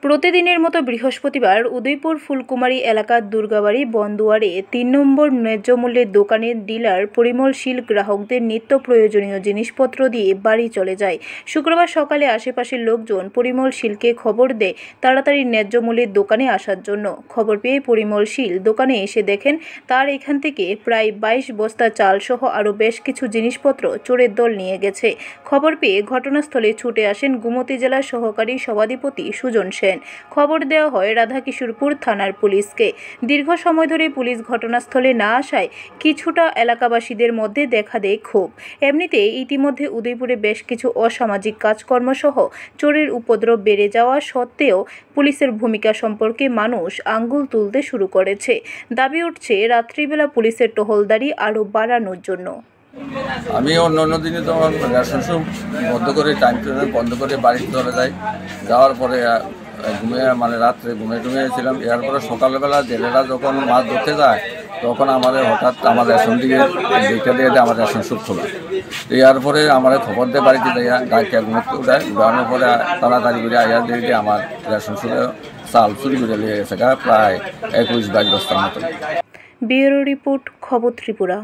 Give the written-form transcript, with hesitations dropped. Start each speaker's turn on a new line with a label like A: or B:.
A: প্রতিদিনের মতো বৃহস্পতিবার উদয়পুর ফুলকুমারী এলাকার দুর্গাবাড়ি বনদুয়ারে ৩ নম্বর ন্যায্য মূল্যের দোকানের ডিলার পরিমল শীল গ্রাহকদের নিত্য প্রয়োজনীয় জিনিসপত্র দিয়ে বাড়ি চলে যায়। শুক্রবার সকালে আশেপাশের লোকজন পরিমল শীলকে খবর দেয় তাড়াতাড়ি ন্যায্য মূল্যের দোকানে আসার জন্য। খবর পেয়ে পরিমল শীল দোকানে এসে দেখেন তার এখান থেকে প্রায় ২২ বস্তা চাল সহ আরও বেশ কিছু জিনিসপত্র চোরের দল নিয়ে গেছে। খবর পেয়ে ঘটনাস্থলে ছুটে আসেন গোমতী জেলার সহকারী সভাধিপতি সুজন সেন। খবর দেওয়া হয় রাধাকিশোরপুর থানার পুলিশকে। দীর্ঘ সময় ধরে পুলিশ ঘটনাস্থলে না আসায় কিছুটা এলাকাবাসীদের মধ্যে দেখা দেয় ক্ষোভ। এমনিতেই ইতিমধ্যে উদয়পুরে বেশ কিছু অসামাজিক কাজকর্ম সহ চোরের উপদ্রব বেড়ে যাওয়া সত্ত্বেও পুলিশের ভূমিকা সম্পর্কে মানুষ আঙ্গুল তুলতে শুরু করেছে। দাবি উঠছে রাত্রিবেলা পুলিশের টহলদারি আরও বাড়ানোর জন্য।
B: আমি অন্য দিনে তখন রেশন শপ বন্ধ করে টাইম বন্ধ করে বাড়িতে চলে যাই। যাওয়ার পরে ঘুমিয়ে রাত্রে ঘুমিয়েছিলাম। এরপরে সকালবেলা জেলেরা যখন মাছ ধরতে যায় তখন হঠাৎ আমার রেশন দিকে দেখে দিয়ে আমার রেশন শপ খোলা। এরপরে আমার খবর দিয়ে বাড়িতে যাইয়া গাড়িটা ঘুমোতে উঠায়। উঠানোর পরে তাড়াতাড়ি করে আইয়া দিয়ে আমার রেশন শপে চাল চুরি করে নিয়ে গেছে প্রায় ২১-২২ বস্তার মতো।
A: ব্যুরো রিপোর্ট, খবর ত্রিপুরা।